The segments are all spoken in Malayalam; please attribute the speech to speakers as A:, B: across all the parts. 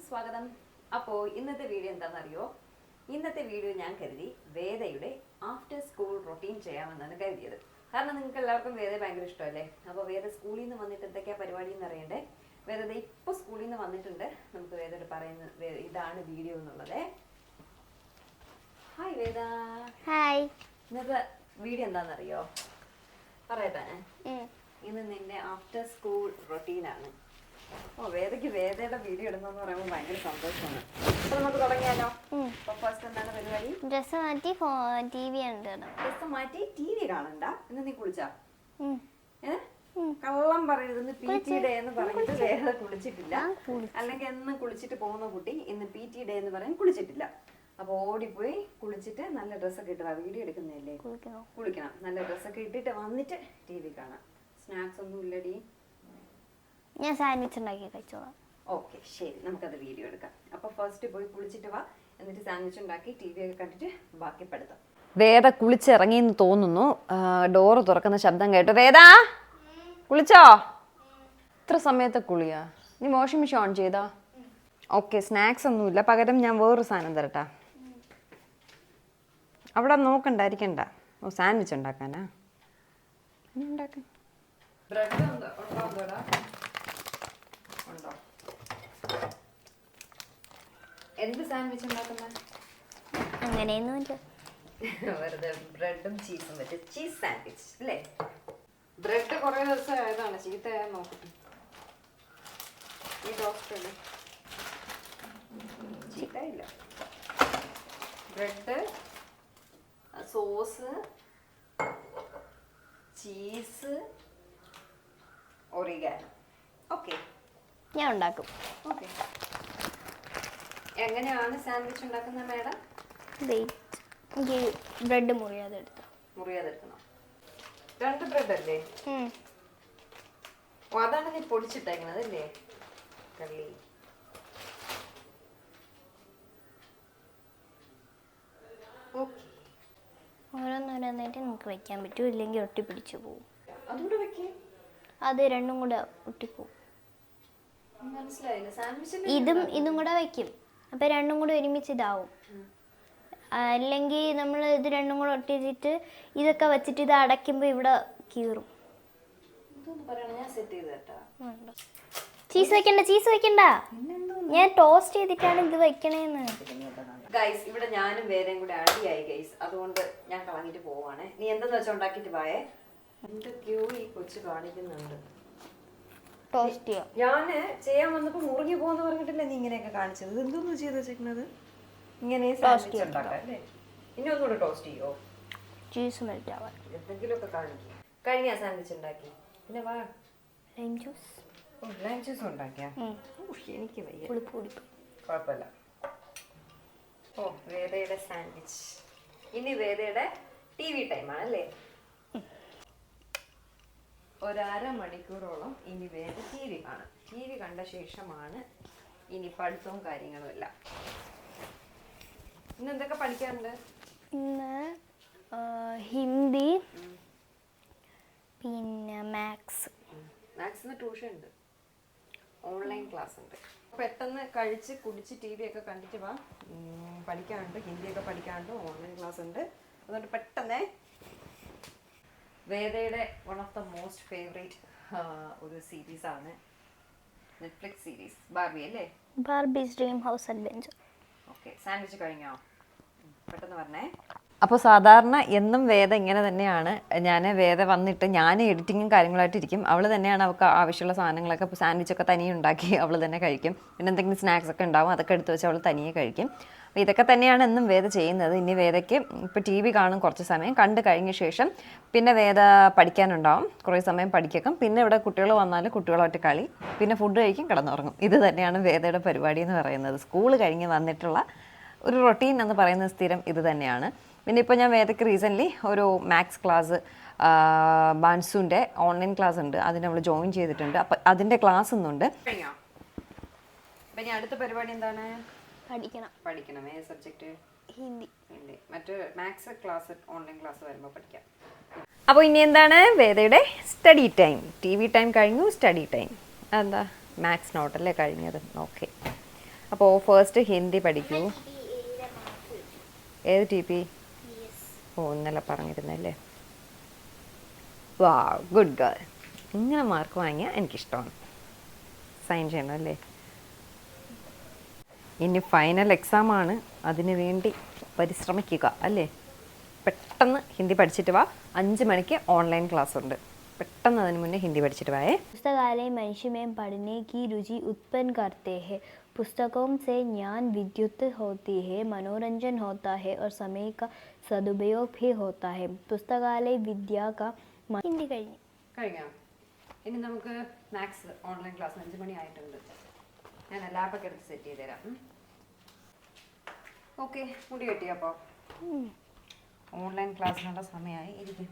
A: സ്വാഗതം. അപ്പോൾ ഇന്നത്തെ വീഡിയോ എന്താണെന്നറിയോ? ഇന്നത്തെ വീഡിയോ ഞാൻ കരുതി വേദയുടെ ആഫ്റ്റർ സ്കൂൾ റൊട്ടീൻ ചെയ്യാമെന്നാണ് കരുതിയത്. കാരണം നിങ്ങൾക്ക് എല്ലാവർക്കും വേദ ഭയങ്കര ഇഷ്ടമല്ലേ. അപ്പോൾ വേദ സ്കൂളിൽ നിന്ന് വന്നിട്ട് എന്തൊക്കെയാണ് പരിപാടി എന്ന് അറിയണ്ടേ. വേദ ഇപ്പോൾ സ്കൂളിൽ നിന്ന് വന്നിട്ടുണ്ട്. നമുക്ക് വേദയോട് പറയുന്നത് ഇതാണ് വീഡിയോ എന്നുള്ളത്. ഹായ് വേദ.
B: ഹായ്.
A: ഇന്നത്തെ വീഡിയോ എന്താണെന്നറിയോ? പറയട്ടെ. ഇന്ന് നിന്റെ ആഫ്റ്റർ സ്കൂൾ റൊട്ടീനാണ്. വേദയ്ക്ക് വേദയുടെ വീഡിയോ ഇടുന്നെന്ന് പറയുമ്പോൾ ഭയങ്കര സന്തോഷമാണ്. അപ്പൊ നമുക്ക് തുടങ്ങിയാലോ? ഫസ്റ്റ് എന്താണ് പരിപാടി?
B: ഡ്രസ് മാറ്റി TV കാണണം.
A: ഡ്രസ് മാറ്റി TV കാണണ്ട. ഇന്ന് നീ കുളിച്ചാ? കള്ളം പറയരുത്. PT ഡേ എന്ന് പറഞ്ഞിട്ട് വേദ കുളിച്ചിട്ടില്ല. അല്ലെങ്കിൽ എന്നും കുളിച്ചിട്ട് പോകുന്ന കുട്ടി ഇന്ന് PT ഡേ എന്ന് പറയാൻ കുളിച്ചിട്ടില്ല. അപ്പൊ ഓടിപ്പോയി കുളിച്ചിട്ട് നല്ല ഡ്രസ്സൊക്കെ ഇട്ടതാ. വീഡിയോ എടുക്കുന്നതല്ലേ, കുളിക്കണം. നല്ല ഡ്രസ്സൊക്കെ ഇട്ടിട്ട് വന്നിട്ട് TV കാണാം. സ്നാക്സ് ഒന്നും ഇല്ലടി?
B: ഞാൻ സാൻഡ്വിച്ച് ഉണ്ടാക്കി കഴിച്ചോളാം.
A: ഓക്കെ, ശരി, നമുക്കത് വീഡിയോ എടുക്കാം. അപ്പൊ ഫസ്റ്റ് പോയി കുളിച്ചിട്ട് വാ, എന്നിട്ട് സാൻഡ്വിച്ച് ഉണ്ടാക്കി TV ഒക്കെ കണ്ടിട്ട് ബാക്കി പഠിത്തം. വേദ കുളിച്ചിറങ്ങിയെന്ന് തോന്നുന്നു. ഡോറ് തുറക്കുന്ന ശബ്ദം കേട്ടു. വേദ കുളിച്ചോ? ഇത്ര സമയത്തെ കുളിയാ? നീ വാഷിംഗ് മെഷീൻ ഓൺ ചെയ്താ? ഓക്കെ, സ്നാക്സ് ഒന്നുമില്ല. പകരം ഞാൻ വേറൊരു സാധനം തരട്ടാ. അവിടെ നോക്കണ്ടായിരിക്കണ്ട. സാൻഡ്വിച്ച് ഉണ്ടാക്കാനാ? ഉണ്ടാക്കാൻ ബ്രെഡ് ഉണ്ടോ? എന്ത് സാൻഡ്വിച്ച് ഉണ്ടാക്കുന്നത്?
B: അങ്ങനെയൊന്നുമില്ല,
A: വെറുതെ ബ്രെഡും ചീസും വെച്ച് ചീസ് സാൻഡ്വിച്ച് അല്ലേ? ബ്രെഡ് കുറേ ദിവസം ആയതാണ്, ചീത്തയാ. നോക്കട്ടെ, ഈ ടോസ്റ്റ് ചീത്തയില്ല. Bread, sauce, cheese, oregano. Okay,
B: ഞാൻ ഉണ്ടാക്കും.
A: ഓക്കെ, എങ്ങനെയാണ് സാൻഡ്വിച്ച് ഉണ്ടാക്കുന്നത് മാഡം?
B: എനിക്ക് ബ്രെഡ് മുറിയാതെ
A: എടുക്കണം. 2 ബ്രെഡ് അല്ലേ? അതാണ് നീ പൊടിച്ചിട്ടേക്കുന്നത് അല്ലേ? കള്ളി.
B: ഓരോന്നോരോന്നായിട്ട് നമുക്ക് വെക്കാൻ പറ്റും, ഇല്ലെങ്കിൽ ഒട്ടിപ്പിടിച്ചു പോകും.
A: അതുകൂടെ വെക്കേ.
B: അത് രണ്ടും കൂടെ ഒട്ടിപ്പോവും.
A: മനസ്സിലായില്ല. സാൻഡ്വിച്ച്
B: ഇതും കൂടെ വെക്കും, അപ്പൊ രണ്ടും കൂടെ ഒരുമിച്ച് ഇതാവും. അല്ലെങ്കിൽ നമ്മൾ ഇത് രണ്ടും കൂടെ ഒട്ടിച്ചിട്ട് ഇതൊക്കെ വെച്ചിട്ട് ഇത് അടയ്ക്കുമ്പോ ഇവിടെ കീറും. ചീസ് വെക്കണ്ട. ഞാൻ ടോസ്റ്റ് ചെയ്തിട്ടാണ് ഇത് വെക്കണേന്ന്.
A: ഗൈസ്, ഇവിടെ ഞാനും വേറെയും കൂടെ അടിയായി ഗൈസ്. അതുകൊണ്ട് ഞാൻ കളഞ്ഞിട്ട് പോവാണ്. നീ എന്തെന്ന് വെച്ചാൽ ഉണ്ടാക്കിട്ട് പോയേ. എന്തൊക്കെയോ ഈ കൊച്ചു കാണിക്കുന്നുണ്ട്. ഞാന് ചെയ്യാൻ വന്നപ്പോ മുറിഞ്ഞു പോന്ന് പറഞ്ഞിട്ടില്ലേ നീ ഇങ്ങനെയൊക്കെ കാണിച്ചത്? എന്തോന്ന് ചെയ്ത് വെച്ചേക്കുന്നത്? ഇങ്ങനെ സാൻഡ്വിച്ച് ഉണ്ടാക്കാം അല്ലേ? ഇനി ഒന്നുകൂടെ ടോസ്റ്റ് ചെയ്യോ?
B: ചീസ് മെൽറ്റ് ആവാൻ
A: എന്തെങ്കിലുമൊക്കെ കാണിക്കും. കഴിഞ്ഞ സാൻഡ്വിച്ച് ഉണ്ടാക്കി. പിന്നെ വാ,
B: ലൈം ജ്യൂസ്.
A: ലൈം ജ്യൂസ് ഉണ്ടാക്കിയാ? എനിക്ക് വയ്യ. കുഴപ്പമില്ല. വേദയുടെ സാൻഡ്വിച്ച്. ഇനി വേദയുടെ TV ടൈമാണ് അല്ലേ? 1.5 മണിക്കൂറോളം ഇനി വേദ TV കാണും. TV കണ്ട ശേഷമാണ് ഇനി പഠിത്തവും കാര്യങ്ങളും എല്ലാം. ഇന്ന് എന്തൊക്കെ പഠിക്കാറുണ്ട്?
B: ഇന്ന് ഹിന്ദി, പിന്നെ മാത്സിന്
A: ട്യൂഷൻ ഉണ്ട്, ഓൺലൈൻ ക്ലാസ് ഉണ്ട്. പെട്ടെന്ന് കഴിച്ച് കുടിച്ച് TV ഒക്കെ കണ്ടിട്ട് വാ. പഠിക്കാനുണ്ട്, ഹിന്ദിയൊക്കെ പഠിക്കാനുണ്ട്, ഓൺലൈൻ ക്ലാസ് ഉണ്ട്. അതുകൊണ്ട് പെട്ടെന്ന്. വേദയുടെ one of the most favourite ഒരു സീരീസ് ആണ് നെറ്റ്ഫ്ലിക്സ് സീരീസ് ബാർബി അല്ലേ?
B: Barbie's dream house adventure.
A: Okay, sandwich കഴിഞ്ഞോ? പെട്ടെന്ന് പറഞ്ഞേ. അപ്പോൾ സാധാരണ എന്നും വേദ ഇങ്ങനെ തന്നെയാണ്. വേദ വന്നിട്ട് ഞാൻ എഡിറ്റിങ്ങും കാര്യങ്ങളായിട്ടിരിക്കും. അവൾ തന്നെയാണ് അവൾക്ക് ആവശ്യമുള്ള സാധനങ്ങളൊക്കെ. ഇപ്പോൾ സാൻഡ്വിച്ചൊക്കെ തനിയെ ഉണ്ടാക്കി അവൾ തന്നെ കഴിക്കും. പിന്നെ എന്തെങ്കിലും സ്നാക്സ് ഒക്കെ ഉണ്ടാവും, അതൊക്കെ എടുത്ത് വെച്ച് അവൾ തനിയെ കഴിക്കും. അപ്പോൾ ഇതൊക്കെ തന്നെയാണ് എന്നും വേദ ചെയ്യുന്നത്. ഇനി വേദയ്ക്ക് ഇപ്പോൾ TV കാണും കുറച്ച് സമയം. കണ്ടു കഴിഞ്ഞ ശേഷം പിന്നെ വേദ പഠിക്കാനുണ്ടാവും, കുറേ സമയം പഠിക്കും. പിന്നെ ഇവിടെ കുട്ടികൾ വന്നാൽ കുട്ടികളായിട്ട് കളി, പിന്നെ ഫുഡ് കഴിക്കും, കിടന്നുറങ്ങും. ഇത് തന്നെയാണ് വേദയുടെ പരിപാടി എന്ന് പറയുന്നത്. സ്കൂൾ കഴിഞ്ഞ് വന്നിട്ടുള്ള ഒരു റൊട്ടീൻ എന്ന് പറയുന്നത് സ്ഥിരം ഇത് തന്നെയാണ്. പിന്നെ ഇപ്പോൾ ഞാൻ വേദയ്ക്ക് റീസെൻ്റ്ലി ഒരു മാത്സ് ക്ലാസ്, ബാൻസുൻ്റെ ഓൺലൈൻ ക്ലാസ് ഉണ്ട്, അതിന് നമ്മൾ ജോയിൻ ചെയ്തിട്ടുണ്ട്. അപ്പം അതിൻ്റെ ക്ലാസ് ഒന്നുണ്ട്. പിന്നെ അടുത്ത പരിപാടി എന്താണ്? പഠിക്കണം. ഏത് സബ്ജക്റ്റ്?
B: ഹിന്ദി.
A: മറ്റു മാത്സ് ക്ലാസ് ഓൺലൈൻ ക്ലാസ് വരുമ്പോൾ പഠിക്കാം. അപ്പോൾ ഇനി എന്താണ്? വേദയുടെ സ്റ്റഡി ടൈം. TV ടൈം കഴിഞ്ഞു, സ്റ്റഡി ടൈം. എന്താ മാത്സ് നോട്ടല്ലേ കഴിഞ്ഞത്? ഓക്കെ, അപ്പോൾ ഫസ്റ്റ് ഹിന്ദി പഠിക്കൂ. ഏത് TP? ഓ ഇന്നലെ പറഞ്ഞിരുന്നല്ലേ. വാ ഗുഡ് ഗേൾ. ഇങ്ങനെ മാർക്ക് വാങ്ങിയാൽ എനിക്കിഷ്ടമാണ്. സൈൻ ചെയ്യണം അല്ലേ? ഇനി ഫൈനൽ എക്സാമാണ്, അതിനു വേണ്ടി പരിശ്രമിക്കുക അല്ലേ? പെട്ടെന്ന് ഹിന്ദി പഠിച്ചിട്ട് വാ. 5 മണിക്ക് ഓൺലൈൻ ക്ലാസ് ഉണ്ട്. പെട്ടെന്ന് അതിന് മുന്നേ ഹിന്ദി പഠിച്ചിട്ട് വായേ.
B: पुस्तकालय मनुष्य में पढ़ने की रुचि उत्पन्न करते हैं. पुस्तकों से ज्ञान विद्युत होती है, मनोरंजन होता है और समय का सदुपयोग भी होता है. पुस्तकालय विद्या का हिंदी
A: കഴിഞ്ഞോ? ഇനി നമുക്ക് മാത്സ് ഓൺലൈൻ ക്ലാസ് 5 മണി ആയിട്ടുണ്ട്. ഞാൻ ലാബൊക്കെ എടുത്ത് സെറ്റ് ചെയ്ത് തരാം. ഓക്കെ, മുടി കെട്ടിയോ? അപ്പോൾ ഓൺലൈൻ ക്ലാസ്സിനുള്ള സമയമായി. ഇരിക്കും.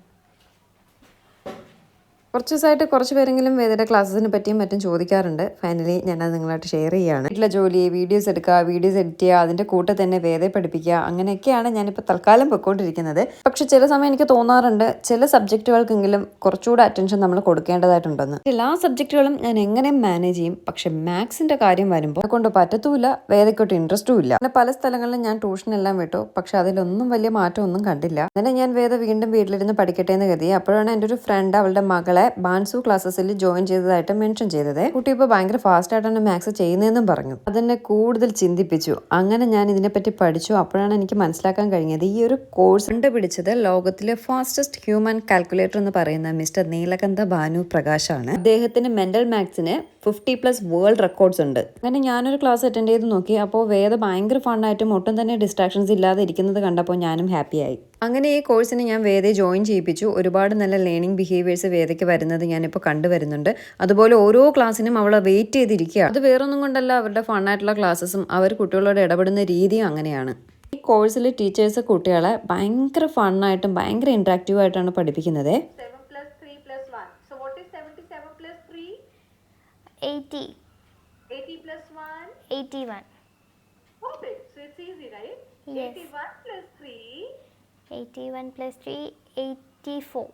A: കുറച്ച് ദിവസമായിട്ട് കുറച്ച് പേരെങ്കിലും വേദയുടെ ക്ലാസ്സിനെ പറ്റിയും മറ്റും ചോദിക്കാറുണ്ട്. ഫൈനലി ഞാനത് നിങ്ങളായിട്ട് ഷെയർ ചെയ്യുകയാണ്. വീട്ടിലെ ജോലി, വീഡിയോസ് എടുക്കുക, വീഡിയോസ് എഡിറ്റ് ചെയ്യുക, അതിൻ്റെ കൂടെ തന്നെ വേദയെ പഠിപ്പിക്കുക, അങ്ങനെയൊക്കെയാണ് ഞാനിപ്പോൾ തൽക്കാലം പൊയ്ക്കൊണ്ടിരിക്കുന്നത്. പക്ഷെ ചില സമയം എനിക്ക് തോന്നാറുണ്ട് ചില സബ്ജക്റ്റുകൾക്കെങ്കിലും കുറച്ചുകൂടെ അറ്റൻഷൻ നമ്മൾ കൊടുക്കേണ്ടതായിട്ടുണ്ടെന്ന്. എല്ലാ സബ്ജക്റ്റുകളും ഞാൻ എങ്ങനെയും മാനേജ് ചെയ്യും. പക്ഷെ മാത്സിൻ്റെ കാര്യം വരുമ്പോൾ കൊണ്ട് പറ്റത്തുമില്ല, വേദയ്ക്കൊട്ട് ഇൻട്രസ്റ്റും ഇല്ല. പിന്നെ പല സ്ഥലങ്ങളിലും ഞാൻ ട്യൂഷനെല്ലാം വിട്ടു. പക്ഷെ അതിലൊന്നും വലിയ മാറ്റമൊന്നും കണ്ടില്ല. അങ്ങനെ ഞാൻ വേദ വീണ്ടും വീട്ടിലിരുന്ന് പഠിക്കട്ടെ എന്ന് കരുതി. അപ്പോഴാണ് എൻ്റെ ഒരു ഫ്രണ്ട് അവളുടെ മകളെ ബാൻസു ക്ലാസ്സസിൽ ജോയിൻ ചെയ്തതായിട്ട് മെൻഷൻ ചെയ്തത്. കുട്ടി ഇപ്പോൾ ഭയങ്കര ഫാസ്റ്റ് ആയിട്ടാണ് മാത്സ് ചെയ്യുന്നതെന്നും പറഞ്ഞു. അതെന്നെ കൂടുതൽ ചിന്തിപ്പിച്ചു. അങ്ങനെ ഞാൻ ഇതിനെപ്പറ്റി പഠിച്ചു. അപ്പോഴാണ് എനിക്ക് മനസ്സിലാക്കാൻ കഴിഞ്ഞത് ഈ ഒരു കോഴ്സ് കണ്ടുപിടിച്ചത് ലോകത്തിലെ ഫാസ്റ്റസ്റ്റ് ഹ്യൂമൻ കാൽക്കുലേറ്റർ എന്ന് പറയുന്ന മിസ്റ്റർ നീലകണ്ഠ ഭാനു പ്രകാശാണ്. അദ്ദേഹത്തിന് മെന്റൽ മാത്സിന് 50+ വേൾഡ് റെക്കോർഡ്സ് ഉണ്ട്. അങ്ങനെ ഞാനൊരു ക്ലാസ് അറ്റൻഡ് ചെയ്ത് നോക്കി. അപ്പോൾ വേദ ഭയങ്കര ഫണ്ണായിട്ടും ഒട്ടും തന്നെ ഡിസ്ട്രാക്ഷൻസ് ഇല്ലാതെ ഇരിക്കുന്നത് കണ്ടപ്പോൾ ഞാനും ഹാപ്പിയായി. അങ്ങനെ ഈ കോഴ്സിന് ഞാൻ വേദയെ ജോയിൻ ചെയ്യിപ്പിച്ചു. ഒരുപാട് നല്ല ലേണിംഗ് ബിഹേവിയേഴ്സ് വേദയ്ക്ക് വരുന്നത് ഞാനിപ്പോൾ കണ്ടുവരുന്നുണ്ട്. അതുപോലെ ഓരോ ക്ലാസ്സിനും അവൾ വെയിറ്റ് ചെയ്തിരിക്കുക. അത് വേറൊന്നും കൊണ്ടല്ല, അവരുടെ ഫണ്ണായിട്ടുള്ള ക്ലാസ്സസും അവർ കുട്ടികളോട് ഇടപെടുന്ന രീതിയും അങ്ങനെയാണ്. ഈ കോഴ്സിൽ ടീച്ചേഴ്സ് കുട്ടികളെ ഭയങ്കര ഫണ്ണായിട്ടും ഭയങ്കര ഇൻട്രാക്റ്റീവ് ആയിട്ടാണ് പഠിപ്പിക്കുന്നത്.
B: 80.
C: 80 plus 1?
B: 81.
C: Perfect. So it's easy, right?
B: Yes.
C: 81 plus 3.
B: 81 plus 3, 84.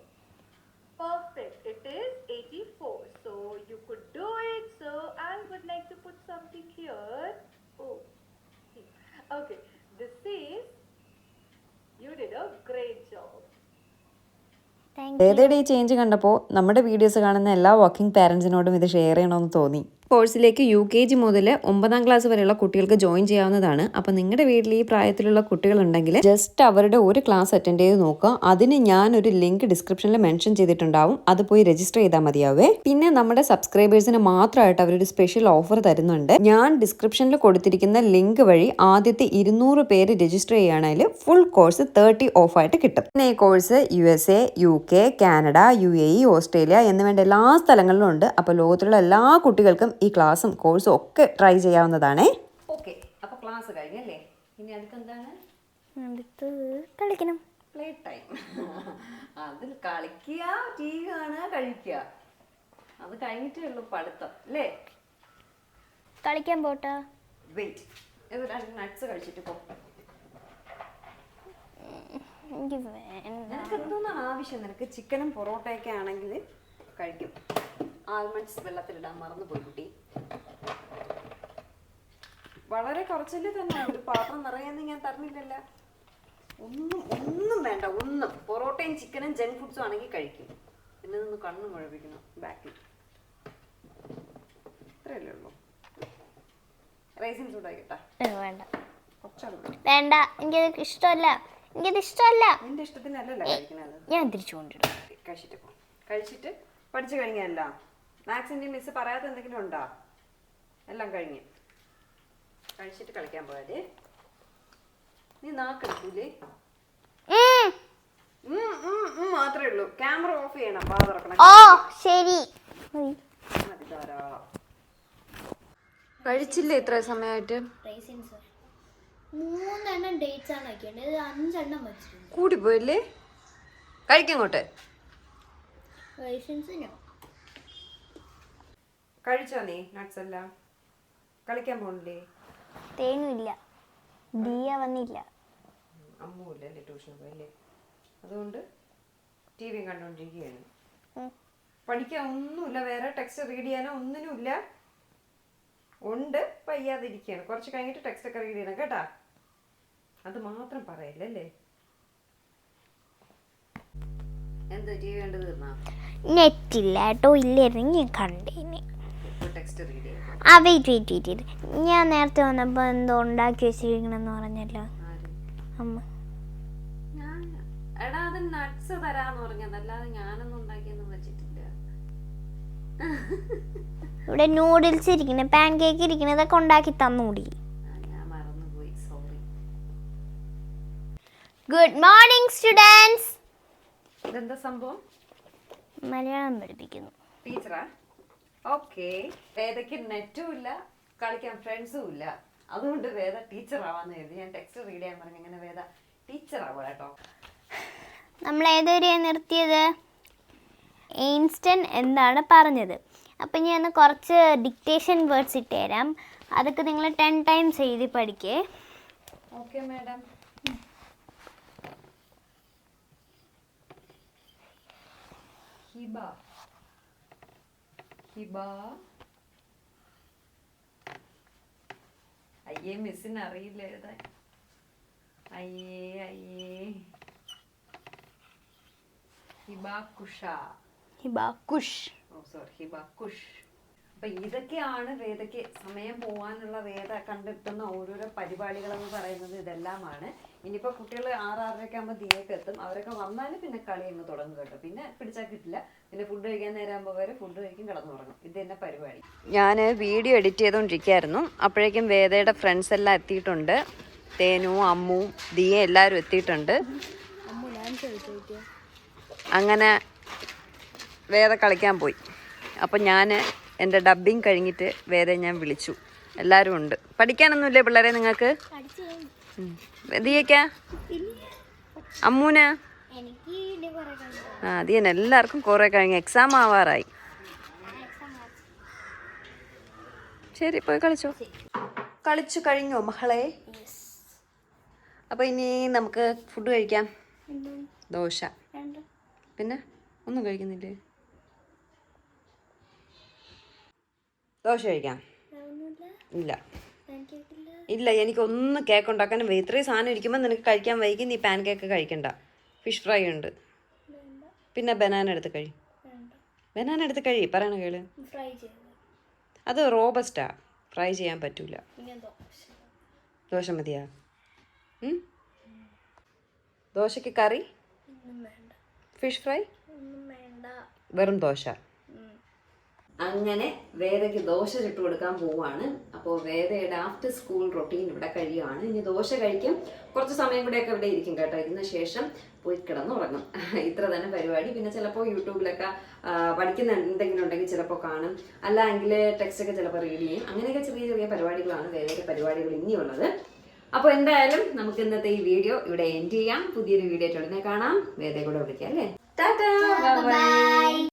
C: Perfect. It is 84. So you could do it. So I would like to put something here. Oh. Okay. This is, you did a great job.
B: Thank you.
A: വേദയുടെ ഈ ചേഞ്ച് കണ്ടപ്പോൾ നമ്മുടെ വീഡിയോസ് കാണുന്ന എല്ലാ വർക്കിംഗ് പാരൻസിനോടും ഇത് ഷെയർ ചെയ്യണമെന്ന് തോന്നി. കോഴ്സിലേക്ക് UKG മുതൽ 9ാം ക്ലാസ് വരെയുള്ള കുട്ടികൾക്ക് ജോയിൻ ചെയ്യാവുന്നതാണ്. അപ്പോൾ നിങ്ങളുടെ വീട്ടിൽ ഈ പ്രായത്തിലുള്ള കുട്ടികളുണ്ടെങ്കിൽ ജസ്റ്റ് അവരുടെ ഒരു ക്ലാസ് അറ്റൻഡ് ചെയ്ത് നോക്കുക. അതിന് ഞാനൊരു ലിങ്ക് ഡിസ്ക്രിപ്ഷനിൽ മെൻഷൻ ചെയ്തിട്ടുണ്ടാവും. അത് പോയി രജിസ്റ്റർ ചെയ്താൽ മതിയാവേ. പിന്നെ നമ്മുടെ സബ്സ്ക്രൈബേഴ്സിന് മാത്രമായിട്ട് അവരൊരു സ്പെഷ്യൽ ഓഫർ തരുന്നുണ്ട്. ഞാൻ ഡിസ്ക്രിപ്ഷനിൽ കൊടുത്തിരിക്കുന്ന ലിങ്ക് വഴി ആദ്യത്തെ 200 പേര് രജിസ്റ്റർ ചെയ്യുകയാണെങ്കിൽ ഫുൾ കോഴ്സ് 30 ഓഫായിട്ട് കിട്ടും. പിന്നെ ഈ course USA, UK, Canada, UAE, Australia എന്നുവേണ്ട എല്ലാ സ്ഥലങ്ങളിലും ഉണ്ട്. അപ്പോൾ ലോകത്തിലുള്ള എല്ലാ കുട്ടികൾക്കും ഈ ക്ലാസ്സും കോഴ്സും ഒക്കെ ട്രൈ ചെയ്യാവുന്നതാണേ. ഓക്കെ, അപ്പോൾ ക്ലാസ് കഴിഞ്ഞല്ലേ? ഇനി അടുത്തെന്താണ്?
B: അടുത്ത് കളിക്കണം.
A: Play time. അതിൽ കളിക്കുക, TV കാണുക, കഴിക്കുക. അത് കഴിഞ്ഞിട്ടേ ഉള്ളൂ പഠിത്തം അല്ലേ?
B: കളിക്കാൻ പോട്ടാ.
A: വെയിറ്റ്, ഇത് 2 നട്ട്സ് കഴിച്ചിട്ട് പോ.
B: എനിക്ക് വേണ്ട.
A: നിനക്ക് എന്തോന്നാണ് ആവശ്യം? നിനക്ക് ചിക്കനും പൊറോട്ടയൊക്കെ ആണെങ്കിൽ കഴിക്കും. ആൽമണ്ട്സ് വെള്ളത്തിലിടാൻ മറന്നുപോയി കുട്ടി. വളരെ കുറച്ചല്ലേ തന്നെ, ഒരു പാത്രം നിറയാന്ന് ഞാൻ തരുന്നില്ലല്ലോ. ഒന്നും വേണ്ട, ഒന്നും. പൊറോട്ടയും ചിക്കനും ജങ്ക് ഫുഡ്സും ആണെങ്കിൽ കഴിക്കും. പിന്നെ നിന്ന് കണ്ണു മുഴപ്പിക്കണം ബാക്കിൽ. ഇത്രയല്ലേ ഉള്ളൂ. റൈസിൻസ് ഉണ്ടായിട്ടാ?
B: വേണ്ട
A: കുറച്ചാണ്.
B: വേണ്ട, എനിക്കത് ഇഷ്ടമല്ല. എനിക്കത് ഇഷ്ടമല്ല.
A: നിന്റെ ഇഷ്ടത്തിനല്ലല്ലോ കഴിക്കണത്.
B: ഞാൻ തിരിച്ചു കൊണ്ടിടും.
A: കഴിച്ചിട്ട് പോ. കഴിച്ചിട്ട് പഠിച്ചു കഴിഞ്ഞല്ല. മാത്സിൻ്റെ മിസ് പറയാത്ത എന്തെങ്കിലും ഉണ്ടോ? എല്ലാം കഴിഞ്ഞ് കഴിച്ചിട്ട് കളിക്കാൻ പോയാലേ. നീ നാക്കെടുക്കൂലേ? മാത്രമേ ഉള്ളൂ. ക്യാമറ ഓഫ് ചെയ്യണം. വാ തുറക്കണം.
B: ഓ ശരി.
A: മതി, ധാരാളം. കഴിച്ചില്ലേ ഇത്ര സമയമായിട്ട്?
B: 3 ഡേറ്റ്സ് ആണ് വെക്കേണ്ടത്. 5 വെച്ചിട്ടുണ്ട്.
A: കൂടിപ്പോയില്ലേ? കഴിക്കങ്ങോട്ട്. കഴിച്ചോ നീ നട്ട്സ് എല്ലാം? കളിക്കാൻ പോണില്ലേ?
B: തേനുമില്ല, ദിയ വന്നില്ല.
A: അമ്മൂല്ലേ ട്യൂഷൻ പോയല്ലേ? അതുകൊണ്ട് TV കണ്ടോണ്ടിരിക്കുകയാണ്. പഠിക്കാൻ ഒന്നുമില്ല, വേറെ ടെക്സ്റ്റ് റീഡ് ചെയ്യാനോ ഒന്നിനുമില്ല. ഉണ്ട്, പയ്യാതിരിക്കുകയാണ്. കുറച്ച് കഴിഞ്ഞിട്ട് ടെക്സ്റ്റ് ഒക്കെ റീഡ് ചെയ്യണം കേട്ടാ. അത് മാത്രം പറയല്ലേ. എന്തോ TV കണ്ട് തീർന്നാ?
B: നെറ്റില്ല കേട്ടോ, ഇല്ലായിരുന്നു ഞാൻ കണ്ടേനെ.
A: ടെക്സ്റ്റ് റീഡ് ചെയ്യാം.
B: ആ വെയിറ്റ് ഞാൻ നേരത്തെ വന്നപ്പോൾ എന്തോ ഉണ്ടാക്കി വെച്ചിരിക്കണമെന്ന് പറഞ്ഞല്ലോ അമ്മ.
A: എടാ അത് നട്ട്സ് തരാന്ന് പറഞ്ഞത്, അല്ലാതെ ഞാനൊന്നും ഉണ്ടാക്കിയൊന്നും വെച്ചിട്ടില്ല.
B: ഇവിടെ നൂഡിൽസ് ഇരിക്കണ, പാൻ കേക്ക് ഇരിക്കണതൊക്കെ ഉണ്ടാക്കി തന്നൂടി.
A: ഞാൻ മറന്നുപോയി, സോറി.
B: Good morning students.
A: ഇതെന്താ സംഭവം?
B: മലയാളം പഠിപ്പിക്കുന്നു.
A: ടീച്ചറാ? ഓക്കെ. വേദയ്ക്ക് നെറ്റും ഇല്ല, കളിക്കാൻ ഫ്രണ്ട്സും ഇല്ല. അതുകൊണ്ട് വേദ ടീച്ചർ ആവാന്ന് കരുതി. ഞാൻ ടെക്സ്റ്റ് റീഡ് ചെയ്യാൻ പറഞ്ഞു. അങ്ങനെ വേദ ടീച്ചർ ആവുക കേട്ടോ.
B: നമ്മൾ ഏതുവരെയാണ് നിർത്തിയത്? എയിൻസ്റ്റൺ എന്താണ് പറഞ്ഞത്. അപ്പം ഞാൻ കുറച്ച് ഡിക്റ്റേഷൻ വേർഡ്സ് ഇട്ട് തരാം. അതൊക്കെ നിങ്ങൾ 10 ടൈംസ് എഴുതി പഠിക്കേ.
A: Okay madam. ഹിബ, ഹിബ. അയ്യേ, മിസ്സിന് അറിയില്ല എഴുതാൻ. അയ്യേ. ഹിബാക്കുഷ.
B: ഹിബാക്കുഷ്.
A: ഓ സോറി, ഹിബാക്കുഷ്. അപ്പൊ ഇതൊക്കെയാണ് വേദയ്ക്ക് സമയം പോവാനുള്ള വേദ കണ്ടെത്തുന്ന ഓരോരോ പരിപാടികളെന്ന് പറയുന്നത്. ഇതെല്ലാമാണ്. ഇനിയിപ്പോ കുട്ടികൾ 6-6:30 ആകുമ്പോൾ ദിയൊക്കെ എത്തും. അവരൊക്കെ വന്നാലും പിന്നെ കളി അങ്ങ് തുടങ്ങും കേട്ടോ. പിന്നെ പിടിച്ചാൽ കിട്ടില്ല. പിന്നെ ഫുഡ് കഴിക്കാൻ നേരം ആകുമ്പോൾ വരെ ഫുഡ് കഴിക്കും, കിടന്നുറങ്ങും. ഇത് തന്നെ പരിപാടി. ഞാൻ വീഡിയോ എഡിറ്റ് ചെയ്തുകൊണ്ടിരിക്കുകയായിരുന്നു. അപ്പോഴേക്കും വേദയുടെ ഫ്രണ്ട്സ് എല്ലാം എത്തിയിട്ടുണ്ട്. തേനു, അമ്മു, ദിയ എല്ലാവരും എത്തിയിട്ടുണ്ട്. അങ്ങനെ വേദ കളിക്കാൻ പോയി. അപ്പം ഞാൻ എൻ്റെ ഡബ്ബിങ് കഴിഞ്ഞിട്ട് വേദയെ ഞാൻ വിളിച്ചു. എല്ലാവരും ഉണ്ട്. പഠിക്കാനൊന്നുമില്ലേ പിള്ളേരെ നിങ്ങൾക്ക്? ദിയക്കാ, അമ്മൂന്, ദിയൻ എല്ലാവർക്കും കുറേ കഴിഞ്ഞ്. എക്സാം ആവാറായി. ശരി, പോയി കളിച്ചോ. കളിച്ചു കഴിഞ്ഞോ മകളെ? അപ്പോൾ ഇനി നമുക്ക് ഫുഡ് കഴിക്കാം. ദോശ. പിന്നെ ഒന്നും കഴിക്കുന്നില്ലേ? ദോശ കഴിക്കാം. ഇല്ല, എനിക്കൊന്ന് കേക്ക് ഉണ്ടാക്കാൻ ഇത്രയും സാധനം ഇരിക്കുമ്പോൾ നിനക്ക് കഴിക്കാൻ വൈകി. നീ പാൻ കേക്ക് കഴിക്കണ്ട. ഫിഷ് ഫ്രൈ ഉണ്ട്. പിന്നെ ബനാന എടുത്ത് കഴി. പറയണ കേള്. അത് റോബസ്റ്റാ, ഫ്രൈ ചെയ്യാൻ പറ്റൂല. ദോശ മതിയാ? ദോശയ്ക്ക് കറി, ഫിഷ് ഫ്രൈ, വെറും ദോശ. അങ്ങനെ വേദയ്ക്ക് ദോശ ചുട്ടു കൊടുക്കാൻ പോവാണ്. അപ്പോൾ വേദയുടെ ആഫ്റ്റർ സ്കൂൾ റൊട്ടീൻ ഇവിടെ കഴിയുകയാണ്. ഇനി ദോശ കഴിക്കും. കുറച്ച് സമയം കൂടെയൊക്കെ ഇവിടെ ഇരിക്കും കേട്ടോ. ഇതിന് ശേഷം പോയി കിടന്നുറങ്ങും. ഇത്ര തന്നെ പരിപാടി. പിന്നെ ചിലപ്പോൾ യൂട്യൂബിലൊക്കെ പഠിക്കുന്ന എന്തെങ്കിലും ഉണ്ടെങ്കിൽ ചിലപ്പോൾ കാണും. അല്ലെങ്കിൽ ടെക്സ്റ്റൊക്കെ ചിലപ്പോൾ റീഡ് ചെയ്യും. അങ്ങനെയൊക്കെ ചെറിയ ചെറിയ പരിപാടികളാണ് വേദയുടെ പരിപാടികൾ ഇനിയുള്ളത്. അപ്പോൾ എന്തായാലും നമുക്ക് ഇന്നത്തെ ഈ വീഡിയോ ഇവിടെ എൻഡ് ചെയ്യാം. പുതിയൊരു വീഡിയോ ഉടനെ കാണാം. വേദയെ കൂടെ വിളിക്കാം അല്ലേ? ടാറ്റാ, ബൈ.